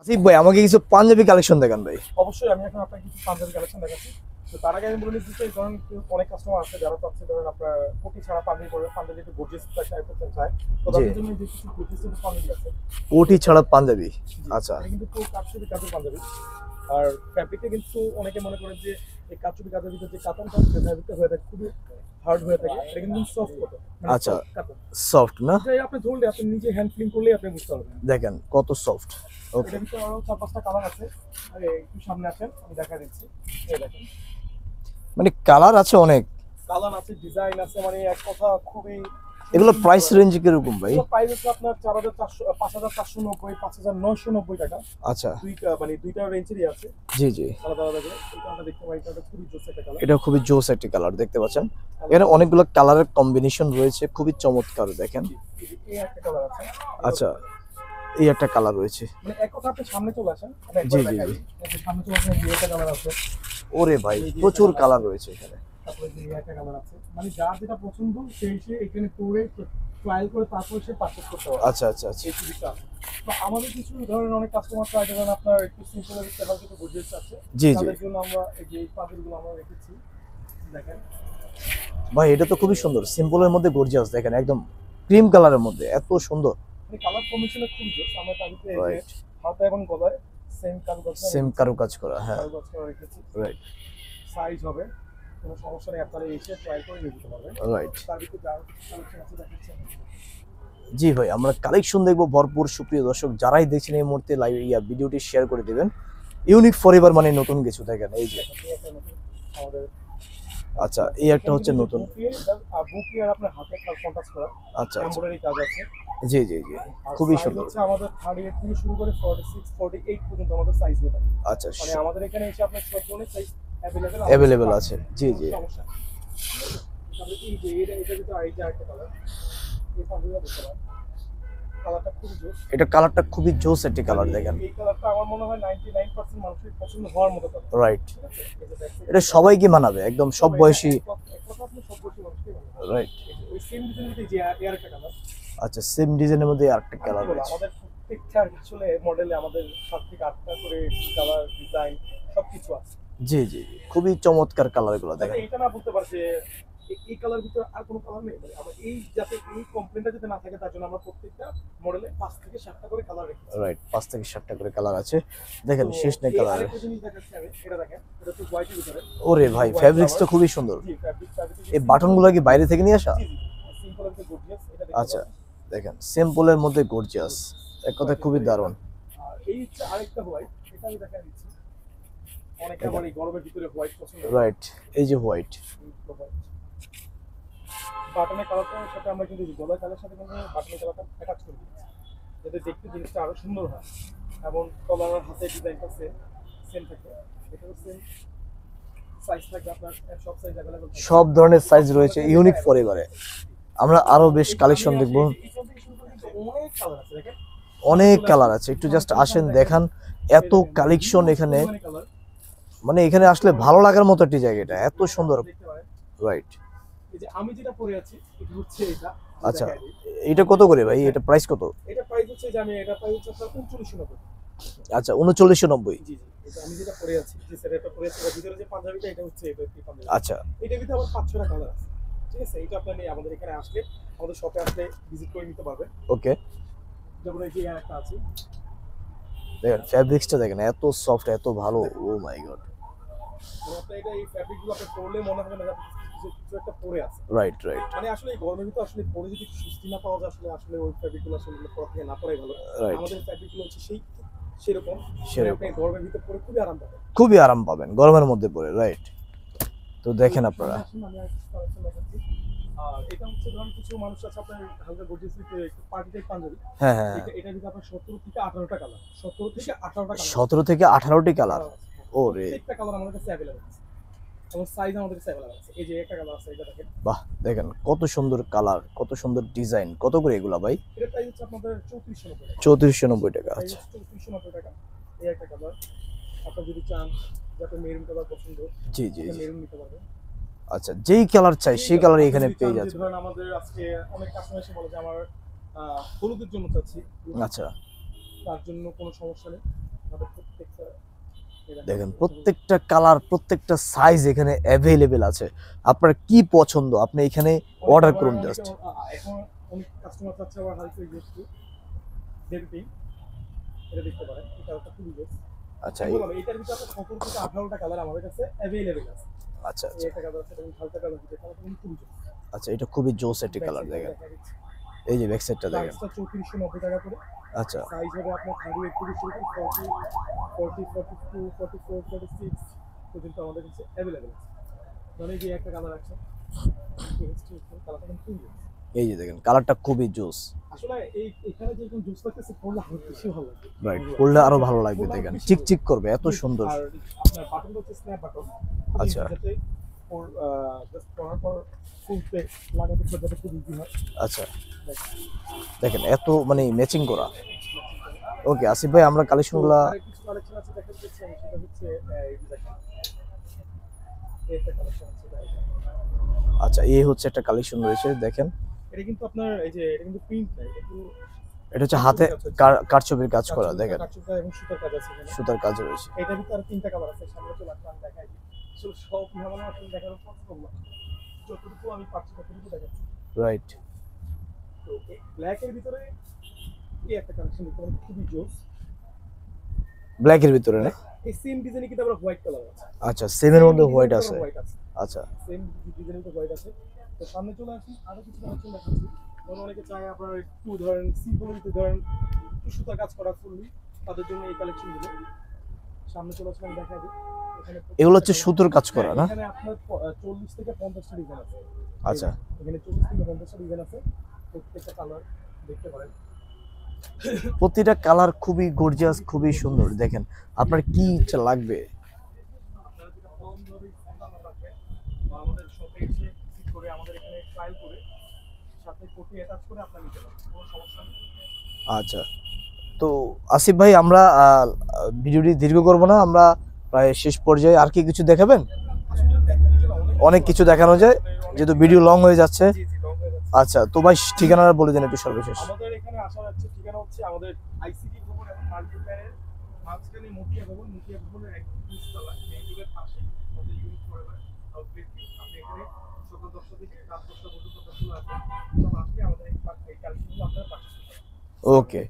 আসিফ ভাই আমাকে কিছু পাঞ্জাবি কালেকশন দেখান ভাই। অবশ্যই আমি এখন আপনাকে কিছু পাঞ্জাবি কালেকশন দেখাচ্ছি। তো তার আগে আমি বলে নিচ্ছি যে ধরুন অনেক কাস্টমার আছে যারা চাচ্ছে ধরেন আপনার কোটি ছাড়া পাঞ্জাবি পরে পাঞ্জাবি একটু গর্জিয়াস টাইপ করতে চায়। তো জি, তাদের জন্য যে কিছু গর্জিয়াস পাঞ্জাবি আছে। কোটি ছাড়া পাঞ্জাবি। জি, আচ্ছা এটা কিন্তু পুরো কাটছবি কাজের পাঞ্জাবি। আর ফ্যাব্রিকটা কিন্তু অনেকে মনে করেন যে এই কাটছবি কাজের ভিতরে যে কাতানটা ফ্যাব্রিকটা হয়ে থাকে খুবই হার্ড হয়ে থাকে, এটা কিন্তু সফট কটন, মানে আচ্ছা, সফট কাতান। সফট না? যে আপনি ধরলে আপনি নিজে হ্যান্ড ফিলিং করলেই আপনি বুঝতে পারবেন। দেখেন কত সফট। ওকে, এটার ভিতরে আরো 4-5টা কালার আছে। আরে একটু সামনে আসেন, আমি দেখা দিচ্ছি। এই দেখেন মানে কালার আছে অনেক। কালার আছে, ডিজাইন আছে, মানে এক কথা খুবই এগুলো প্রাইস রেঞ্জ কিরকম ভাই? প্রাইস হচ্ছে আপনার 4,400 5,490 5,990 টাকা। আচ্ছা, দুইটা মানে দুইটা রেঞ্জেরই আছে, জি জি, আলাদা আলাদা করে। এই কালারটা দেখতে পাই, এটা খুবই জোস একটা কালার। এটা খুবই জোস একটা কালার দেখতে পাচ্ছেন। এখানে অনেকগুলো কালারের কম্বিনেশন রয়েছে, খুবই চমৎকার দেখেন। এই একটা কালার আছে। আচ্ছা, এই একটা কালার রয়েছে। মানে এক কথা আপনি সামনে চলে আসেন, আমি জি একবার জি দেখাই। জি, এই সামনে চলে আসেন, এই একটা কালার আছে। ওরে ভাই প্রচুর কালার রয়েছে এখানে। তারপরে এই একটা কালার আছে। মানে যার যেটা পছন্দ সে এখানে পরে ট্রায়াল করে তারপর সে পারচেজ করতে পারবে। আচ্ছা আচ্ছা আচ্ছা, এই সুবিধা আছে। তো আমাদের কিছু ধরেন অনেক কাস্টমার চায় ধরেন আপনার একটু সিম্পলের ভিতরে হয়তো একটু বুঝতে চাচ্ছে, জি জি তাদের জন্য আমরা এই যে পাথরগুলো আমরা রেখেছি। দেখেন ভাই, এটা তো খুবই সুন্দর, সিম্পলের মধ্যে গর্জিয়াস দেখেন, একদম ক্রিম কালারের মধ্যে এত সুন্দর। মানে কালার কম্বিনেশনে খুব জোস। আমরা তার ভিতরে এই যে রাইট, হাতা এবং গলায় সেম সেম কারুকাজ করা, হ্যাঁ কারুকাজ করা রেখেছি। রাইট সাইজ হবে, কোনো সমস্যা নেই, আপনারা এসে ট্রাই করে নিতে পারবেন। রাইট। তার ভিতরে যারা কালেকশন আছে দেখাচ্ছি আমি। জি ভাই, আমরা কালেকশন দেখবো ভরপুর। সুপ্রিয় দর্শক যারাই দেখছেন এই মুহূর্তে লাইভ ভিডিওটি শেয়ার করে দিবেন। ইউনিক ফরএভার মানে নতুন কিছু দেখেন এই যে। দেখেন, এই একটা নতুন আমাদের আচ্ছা, এই একটা হচ্ছে নতুন। বুকে আর আপনার হাতে কাজ কন্ট্রাস্ট করা আচ্ছা আচ্ছা, এমব্রয়ডারি কাজ আছে। জি জি জি, আর খুবই সাইজ সুন্দর। হচ্ছে আমাদের 38 থেকে শুরু করে 46 48 পর্যন্ত আমাদের সাইজ হয়ে থাকে। আচ্ছা, মানে আমাদের এখানে এসে আপনার সব ধরনের সাইজ অ্যাভেলেবেল আছে, জি জি। সমস্যা নেই। তারপরে এই যে এটা কিন্তু এই যে আরেকটা কালার, এই পাঞ্জাবিটা দেখতে পারেন, কালারটা খুবই জোস। এটা কালারটা খুবই জোস একটা কালার দেখেন। এই কালারটা আমার মনে হয় 99% মানুষের পছন্দ হওয়ার মতো কালার। রাইট, ঠিক আছে? এই যে দেখতে এটা সবাইকে মানাবে, একদম সব বয়সী। এক কথা আপনি সব বয়সী মানুষকে বলবেন। রাইট, ওই সেম ডিজাইনের যে আরেকটা কালার। আচ্ছা, সেম ডিজাইনের মধ্যে আরেকটা কালার রয়েছে। আমাদের প্রত্যেকটা আসলে মডেলে আমাদের 7 থেকে 8টা করে কালার ডিজাইন সবকিছু আছে। জি জি জি, খুবই চমৎকার কালার গুলো দেখেন। এটা না বলতে পারছে এই কালার ভিতরে আর কোনো কালার নেই, মানে আমরা এই যাতে এই কমপ্লেনটা যাতে না থাকে তার জন্য আমরা প্রত্যেকটা মডেলে 5 থেকে 7টা করে কালার রেখেছি। রাইট, 5 থেকে 7টা করে কালার আছে দেখেন, তো শেষ নেই এই কালার। আরেকটা জিনিস দেখাচ্ছি আমি, এটা দেখেন, এটা তো হোয়াইটের ভিতরে। ওরে ভাই, ফেব্রিক্স তো খুবই সুন্দর। জি, ফ্যাব্রিক এই বাটনগুলো কি বাইরে থেকে নিয়ে আসা? জি জি, সিম্পল একটা গর্জিয়াস এটা দেখতে আচ্ছা, পাচ্ছেন। দেখেন সিম্পলের মধ্যে গর্জিয়াস, এক কথা খুবই দারুণ। আর এই হচ্ছে আরেকটা হোয়াইট, এটা আমি দেখা দিচ্ছি। অনেকে আবার এই গরমের ভিতরে হোয়াইট পছন্দ করে। রাইট, এই যে হোয়াইট। বাটনের কালারটার সাথে আমরা কিন্তু গলার কালারের সাথে কিন্তু বাটনের কালারটা অ্যাটাচ করে দিচ্ছি, যাতে দেখতে জিনিসটা আরো সুন্দর হয়। এবং কলার হাতে ডিজাইনটা সেম থাকে, এটাও সেম সাইজ থাকবে আপনার, সব সাইজ অ্যাভেলেবল থাকবে। সব ধরনের সাইজ রয়েছে ইউনিক ফরএভারে। আমরা আরো বেশ কালেকশন দেখবো, অনেক কালার আছে দেখেন, অনেক কালার আছে। একটু জাস্ট আসেন দেখান, এত কালেকশন এখানে। কালার মানে এখানে আসলে ভালো লাগার মতো একটি জায়গা, এটা এত সুন্দর। দেখতে পারেন। রাইট, এই যে আমি যেটা পরে আছি এটা হচ্ছে এটা। আচ্ছা, এটা কত করে ভাই? এটা প্রাইস কত? এটা প্রাইস হচ্ছে যে আমি এটা প্রাইস হচ্ছে আপনার 3990। আচ্ছা, 3990। জি জি, এটা আমি যেটা পরে আছি, যে সেটা পরে আছি, এর ভিতরে যে পাঞ্জাবিটা এটা হচ্ছে এটা কি পাঞ্জাবি। আচ্ছা, এটার ভিতরে আবার 5-6টা কালার আছে। ঠিক আছে, এটা আপনি আমাদের এখানে আসলে আমাদের শপে আসলে ভিজিট করে নিতে পারবেন। ওকে। যেমন এই যে একটা আছে, দেখেন ফ্যাব্রিক্সটা দেখেন, এত সফট, এত ভালো। ও মাই গড। মানে আপনি এটা এই ফ্যাব্রিকগুলো আপনি পরলে মনে হবে না যে আপনি কিছু একটা পরে আছে। রাইট রাইট মানে আসলে এই গরমের ভিতরে আসলে পরে যদি একটু স্বস্তি না পাওয়া যায়, আসলে আসলে ওই ফ্যাব্রিকগুলো আসলে পরা থেকে না পরাই ভালো। রাইট, আমাদের ফ্যাব্রিকগুলো হচ্ছে সেরকম, সেরকম। আপনি গরমের ভিতরে পরে খুবই আরাম পাবেন। খুবই আরাম পাবেন গরমের মধ্যে পরে। রাইট, তো দেখেন আপনারা। আসুন, আমি আর কিছু কালেকশন দেখাচ্ছি। আর এটা হচ্ছে ধরুন কিছু মানুষ আছে আপনার হালকা গর্জিয়াস ভিতরে একটু পার্টি টাইপ পাঞ্জাবি। হ্যাঁ হ্যাঁ, এটা ভিতরে আপনার 17 থেকে 18টা কালার, 17 থেকে 18টা কালার, 17 থেকে 18টি কালার। ওরে প্রত্যেকটা কালার আমাদের কাছে অ্যাভেলেবল আছে এবং সাইজ আমাদের কাছে অ্যাভেলেবল আছে। এই যে একটা কালার আছে, এটা দেখেন, বাহ, দেখেন কত সুন্দর কালার, কত সুন্দর ডিজাইন। কত করে এগুলা ভাই? এটা প্রাইস হচ্ছে আপনাদের 3490 টাকা। 3490 টাকা। আচ্ছা, 3490 টাকা। এই একটা কালার, আপনারা যদি চান যাতে মেরুন কালার পছন্দ, জি জি জি। মেরুন নিতে পারবেন। আচ্ছা, যেই কালার চাই সেই কালারই এখানে পেয়ে যাচ্ছে। ধরেন আমাদের আজকে অনেক কাস্টমার এসে বলে যে আমার হলুদের জন্য চাচ্ছি, আচ্ছা, তার জন্য কোনো সমস্যা নেই। আমাদের প্রত্যেকটা দেখেন প্রত্যেকটা কালার, প্রত্যেকটা সাইজ এখানে অ্যাভেলেবেল আছে। আপনার কি পছন্দ আপনি এখানে অর্ডার করুন জাস্ট। এখন অনেক কাস্টমার চাচ্ছে আবার হালকা ইউজ বেবি পিঙ্ক, এটা দেখতে পারেন, এটা একটা খুবই বেস্ট। আচ্ছা বললাম এটার ভিতরে আপনার 17 থেকে 18টা কালার আমাদের কাছে অ্যাভেলেবেল আছে। আচ্ছা এই একটা কালার আছে, এবং হালকা কালার যেটা কালার কিন্তু খুবই বেস্ট। আচ্ছা, এটা খুবই জোস একটি কালার দেখেন। এই যে ব্যাক সাইডটা দেখেন। প্রাইসটা 3490 টাকা করে। আচ্ছা সাইজ হবে আপনার 38 থেকে শুরু করে 40, 42, 44, 46 পর্যন্ত আমাদের কাছে অ্যাভেলেবেল আছে। ধরেন যে একটা কালার আছে, কালারটা কিন্তু খুবই বেস্ট। এই যে দেখেন কালারটা খুবই জোস। আসলে এখানে যেরকম জুস লাগতেছে পড়লে আরো বেশি ভালো লাগবে। রাইট, পড়লে আরো ভালো লাগবে দেখেন, চিকচিক করবে, এত সুন্দর। আর আপনার বাটনটা হচ্ছে স্ন্যাপ বাটন। আচ্ছা যাতে ওর জাস্ট পরার পর খুলতে লাগাতে যাতে খুব ইজি হয়। আচ্ছা দেখেন এত মানে ম্যাচিং করা। ওকে আসিফ ভাই, আমরা কালেকশনগুলো আর কিছু কালেকশন আছে দেখেন, সেটা হচ্ছে এই যে দেখেন একটা কালেকশন আছে ভাই। আচ্ছা এই হচ্ছে একটা কালেকশন রয়েছে দেখেন। এটা কিন্তু আপনার এই যে এটা কিন্তু প্রিন্ট না, এটা কিন্তু এটা হচ্ছে হাতে কারচুপির কাজ করা দেখেন, কাটছুটা এবং সুতার কাজ আছে এখানে। সুতার কাজ রয়েছে। এটার ভিতরে আর তিনটা কালার আছে, সামনে চলে আসলে আমি দেখাই দিই। আসলে সব ভালো আসলে দেখানো পসিবল না, যতটুকু আমি পারছি ততটুকু দেখাচ্ছি। রাইট, তো ব্ল্যাক এর ভিতরে এই একটা কালেকশন দেখতে পারেন, খুবই জোস। ব্ল্যাকের ভিতরে না? এই সেম ডিজাইনে কিন্তু আবার হোয়াইট কালার আছে। আচ্ছা সেমের মধ্যে হোয়াইট আছে। আচ্ছা সেম ডিজাইনে তো হোয়াইট আছে। তো সামনে চলে আসি, আরো কিছু কালেকশন দেখাচ্ছি। কারণ অনেকে চায় আপনার একটু ধরেন সিম্পল, একটু ধরেন একটু সুতা কাজ করা ফুললি, তাদের জন্য এই কালেকশনগুলো। সামনে চলে আসলে আমি দেখাই দিই। এগুলো হচ্ছে সুতোর কাজ করা না? এখানে আপনার 40 থেকে 50টা ডিজাইন আছে। আচ্ছা এখানে 40 থেকে 50টা ডিজাইন আছে, প্রত্যেকটা কালার দেখতে পারেন। প্রতিটা কালার খুবই গর্জিয়াস, খুবই সুন্দর দেখেন। আপনার কি ইচ্ছা লাগবে আপনারা যেটা কম ধরে কালার রাখবেন বা আমাদের শপে এসে ভিজিট করে আমাদের এখানে ট্রায়াল করে সাথে কোটি অ্যাটাচ করে আপনারা নিতে পারেন, কোনো সমস্যা নেই। আচ্ছা, তো আসিফ ভাই আমরা ভিডিওটি দীর্ঘ করব না, আমরা প্রায় শেষ পর্যায়ে। আর কি কিছু দেখাবেন? আসলে দেখানো যায় অনেক কিছু দেখানো যায় যেহেতু ভিডিও লং হয়ে যাচ্ছে। জি জি লং হয়ে যাচ্ছে। আচ্ছা তো ভাই ঠিকানাটা বলে দেন একটু সর্বশেষ। আমাদের এখানে আসা যাচ্ছে, ঠিকানা হচ্ছে আমাদের আইসিটি ভবন এবং মাল্টিপ্ল্যানের মাঝখানে মুখিয়া ভবন, মুখিয়া ভবনের একদম নিচতলা মেইন রোডের পাশে আমাদের ইউনিট ফরএভার আউটলেট। আপনি এখানে সকাল 10টা থেকে রাত 10টা পর্যন্ত খোলা আছে। সব আজকে আমাদের এই কালেকশনগুলো আপনারা পাচ্ছেন। ওকে।